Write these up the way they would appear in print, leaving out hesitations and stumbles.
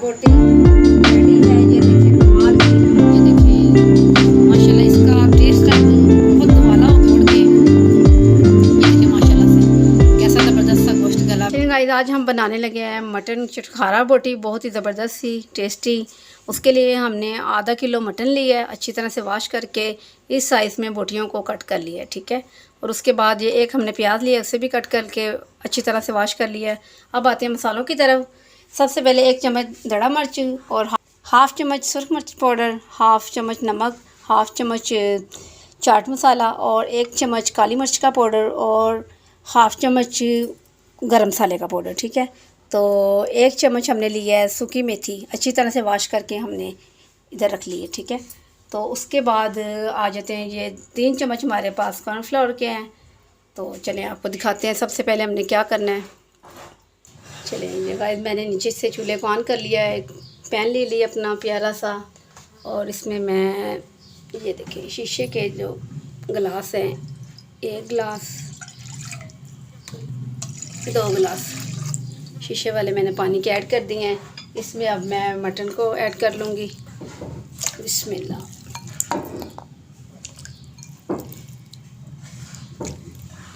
बोटी रेडी है। ये देखिए कमाल की, ये देखिए माशाल्लाह इसका टेस्ट है बहुत वाला तोड़ के। ये देखिए माशाल्लाह से कैसा ज़बरदस्त सा गोश्त गला। गाइस आज हम बनाने लगे हैं मटन चटखारा बोटी, बहुत ही ज़बरदस्त सी टेस्टी। उसके लिए हमने आधा किलो मटन लिया है, अच्छी तरह से वॉश करके इस साइज़ में बोटियों को कट कर लिया है, ठीक है। और उसके बाद ये एक हमने प्याज लिया, उसे भी कट करके अच्छी तरह से वॉश कर लिया है। अब आते हैं मसालों की तरफ। सबसे पहले 1 चम्मच दड़ा मिर्च और हाफ़ चम्मच सुरख मिर्च पाउडर, हाफ़ चम्मच नमक, हाफ़ चम्मच चाट मसाला और 1 चम्मच काली मिर्च का पाउडर और हाफ़ चम्मच गरम मसाले का पाउडर, ठीक है। तो 1 चम्मच हमने लिया है सूखी मेथी, अच्छी तरह से वॉश करके हमने इधर रख ली है, ठीक है। तो उसके बाद आ जाते हैं, ये 3 चम्मच हमारे पास कॉर्नफ्लोर के हैं। तो चलें आपको दिखाते हैं सबसे पहले हमने क्या करना है। चलिए ये गाइस मैंने नीचे से चूल्हे को ऑन कर लिया है, पैन ले लिया अपना प्यारा सा, और इसमें मैं ये देखिए शीशे के जो गिलास हैं, 1 गिलास 2 गिलास शीशे वाले मैंने पानी के ऐड कर दिए हैं। इसमें अब मैं मटन को ऐड कर लूँगी। बिस्मिल्लाह।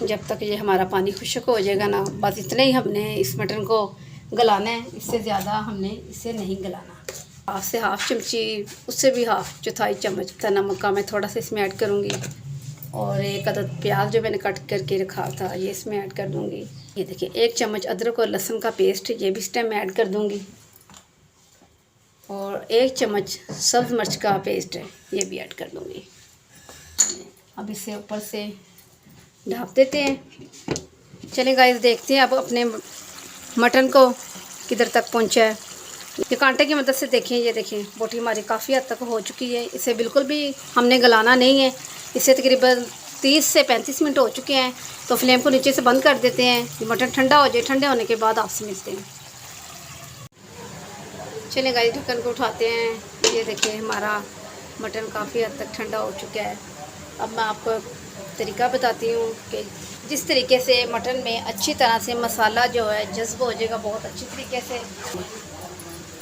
जब तक ये हमारा पानी खुश्क हो जाएगा ना, बस इतना ही हमने इस मटन को गलाना है, इससे ज़्यादा हमने इसे नहीं गलाना। हाफ से हाफ़ चमची, उससे भी हाफ़ चौथाई चम्मच का नमक का मैं थोड़ा सा इसमें ऐड करूँगी। और 1 अदद प्याज जो मैंने कट करके रखा था ये इसमें ऐड कर दूँगी। ये देखिए 1 चम्मच अदरक और लहसुन का पेस्ट, ये भी इस टाइम मैं ऐड कर दूँगी। और 1 चम्मच सब्ज़ मिर्च का पेस्ट है, ये भी ऐड कर दूँगी। अब इसे ऊपर से ढाँप देते हैं। चलिए गाइस देखते हैं अब अपने मटन को किधर तक पहुंचा है। ये कांटे की मदद से देखें, ये देखें बोटी हमारी काफ़ी हद तक हो चुकी है। इसे बिल्कुल भी हमने गलाना नहीं है। इसे तकरीबन 30 से 35 मिनट हो चुके हैं। तो फ्लेम को नीचे से बंद कर देते हैं, ये मटन ठंडा हो जाए। ठंडे होने के बाद आपसे मिलते हैं। चलिए गाइस ढक्कन को उठाते हैं। ये देखिए हमारा मटन काफ़ी हद तक ठंडा हो चुका है। अब मैं आपको तरीका बताती हूँ कि जिस तरीके से मटन में अच्छी तरह से मसाला जो है जज्ब हो जाएगा बहुत अच्छी तरीके से।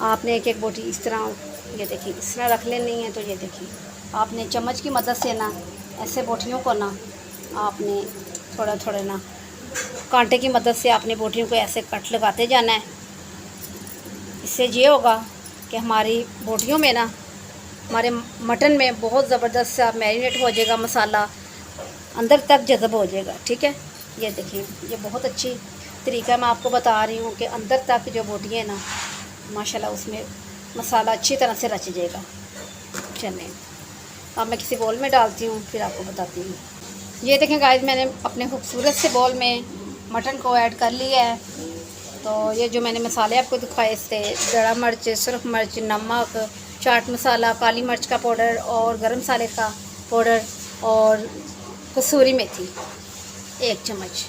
आपने एक एक बोटी इस तरह, ये देखिए इस तरह रख लेनी है। तो ये देखिए आपने चम्मच की मदद से ना ऐसे बोटियों को ना आपने थोड़ा थोड़ा ना कांटे की मदद से आपने बोटियों को ऐसे कट लगाते जाना है। इससे ये होगा कि हमारी बोटियों में ना, हमारे मटन में बहुत ज़बरदस्त सा मैरिनेट हो जाएगा, मसाला अंदर तक जज़ब हो जाएगा, ठीक है। ये देखिए ये बहुत अच्छी तरीका मैं आपको बता रही हूँ कि अंदर तक जो बोटी है ना माशाल्लाह उसमें मसाला अच्छी तरह से रच जाएगा। चलें अब मैं किसी बोल में डालती हूँ, फिर आपको बताती हूँ। ये देखें गाइस मैंने अपने खूबसूरत से बोल में मटन को ऐड कर लिया है। तो ये जो मैंने मसाले आपको दिखाए थे, दड़ा मिर्च, सुरख मिर्च, नमक, चाट मसाला, काली मिर्च का पाउडर और गरम मसाले का पाउडर और कसूरी मेथी 1 चम्मच,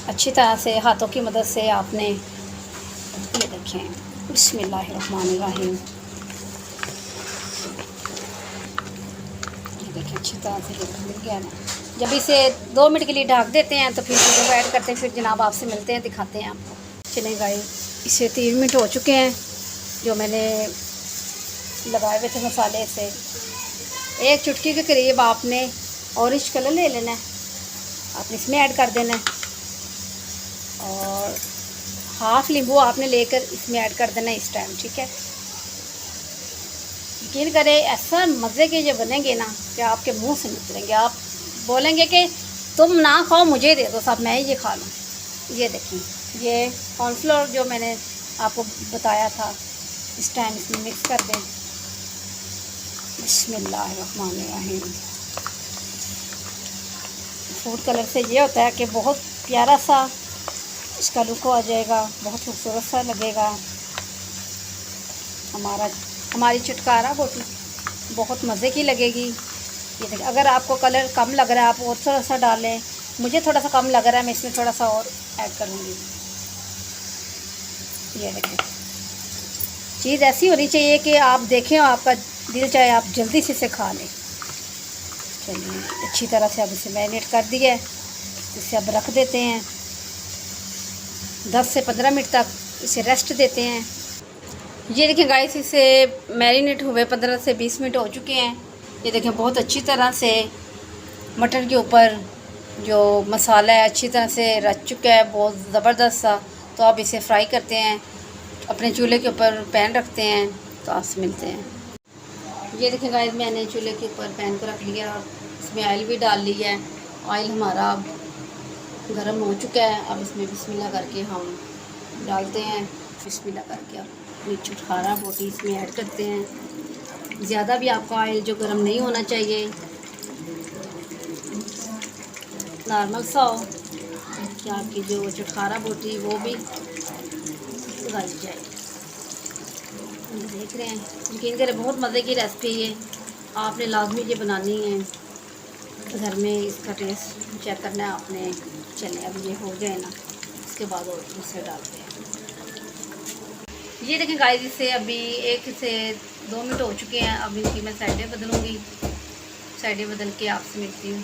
अच्छी तरह से हाथों की मदद से आपने ये देखें। बिस्मिल्लाहिर्रहमानिर्रहीम। ये देखें अच्छी तरह से मिल गया ना। जब इसे 2 मिनट के लिए ढक देते हैं तो फिर चीज़ों को ऐड करते हैं। फिर जनाब आपसे मिलते हैं, दिखाते हैं आपको। चलें गाइस इसे 3 मिनट हो चुके हैं जो मैंने लगाए हुए थे मसाले से। 1 चुटकी के करीब आपने ऑरेंज कलर ले लेना है, आपने इसमें ऐड कर देना है। और हाफ़ नींबू आपने लेकर इसमें ऐड कर देना है इस टाइम, ठीक है। यकीन करें ऐसा मज़े के ये बनेंगे ना कि आपके मुंह से निकलेंगे, आप बोलेंगे कि तुम ना खाओ मुझे दे दो साहब, मैं ये खा लूँ। ये देखिए ये कॉर्नफ्लोर जो मैंने आपको बताया था इस टाइम इसमें मिक्स कर दें। बिस्मिल्लाहिर्रहमानिर्रहीम। फूड कलर से ये होता है कि बहुत प्यारा सा इसका लुक आ जाएगा, बहुत खूबसूरत सा लगेगा। हमारी चटकारा बोटी बहुत मज़े की लगेगी। ये देखिए अगर आपको कलर कम लग रहा है आप और थोड़ा सा डालें, मुझे थोड़ा सा कम लग रहा है मैं इसमें थोड़ा सा और ऐड करूँगी। ये देखिए चीज़ ऐसी होनी चाहिए कि आप देखें आपका दिल चाहे आप जल्दी से इसे खा लें। चलिए अच्छी तरह से अब इसे मैरिनेट कर दिया है, इसे अब रख देते हैं 10 से 15 मिनट तक इसे रेस्ट देते हैं। ये देखें गाइस, इसे मैरिनेट हुए 15 से 20 मिनट हो चुके हैं। ये देखें बहुत अच्छी तरह से मटन के ऊपर जो मसाला है अच्छी तरह से रच चुका है, बहुत ज़बरदस्त सा। तो आप इसे फ्राई करते हैं, अपने चूल्हे के ऊपर पैन रखते हैं, तो आपसे मिलते हैं। ये देखें गाइस, मैंने चूल्हे के ऊपर पैन को रख लिया और इसमें ऑयल भी डाल लिया है। ऑयल हमारा गर्म हो चुका है। अब इसमें बिस्मिल्लाह करके हम डालते हैं। बिस्मिल्लाह करके अपनी चुटखारा बोटी इसमें ऐड करते हैं। ज़्यादा भी आपका ऑयल जो गर्म नहीं होना चाहिए, नॉर्मल सा हो कि आपकी जो चुटखारा बोटी वो भी उगाई जाए। देख रहे हैं, यकीन करें बहुत मज़े की रेसिपी है। आपने लाजमी ये बनानी है घर में, इसका टेस्ट चेक करना है आपने। चलिए अब ये हो जाए ना, इसके बाद और दूसरे डालते हैं। ये देखें गाइस, इसे अभी 1 से 2 मिनट हो चुके हैं। अब इनकी मैं साइडें बदलूँगी, साइडें बदल के आपसे मिलती हूँ।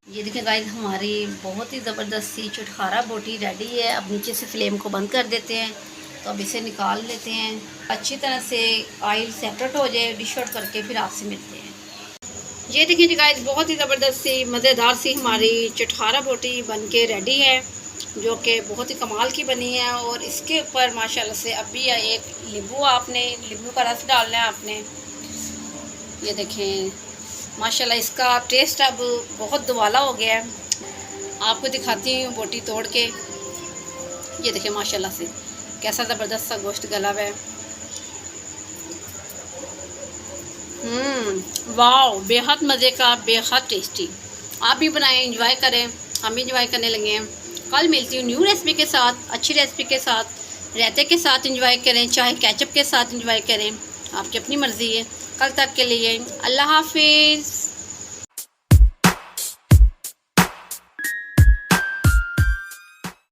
ये देखें गाइस, हमारी बहुत ही ज़बरदस्त सी चुटखारा बोटी रेडी है। अब नीचे से फ्लेम को बंद कर देते हैं। तो अब इसे निकाल लेते हैं, अच्छी तरह से ऑयल सेपरेट हो जाए, डिश आउट करके फिर आपसे मिलते हैं। ये देखिए जी गाइस, बहुत ही ज़बरदस्त सी मज़ेदार सी हमारी चुटखारा बोटी बनके रेडी है, जो कि बहुत ही कमाल की बनी है। और इसके ऊपर माशाल्लाह से अभी एक नींबू का रस डालना है आपने। ये देखें माशाल्लाह इसका टेस्ट अब बहुत दुबाला हो गया है। आपको दिखाती हूँ बोटी तोड़ के। ये देखें माशाल्लाह से कैसा ज़बरदस्त सा गोश्त गला हुआ है। वाह, बेहद मज़े का, बेहद टेस्टी। आप भी बनाएं, एंजॉय करें, हम भी एंजॉय करने लगे हैं। कल मिलती हूँ न्यू रेसिपी के साथ, अच्छी रेसिपी के साथ। रायते के साथ एंजॉय करें, चाहे केचप के साथ एंजॉय करें, आपकी अपनी मर्ज़ी है। कल तक के लिए अल्लाह हाफिज़।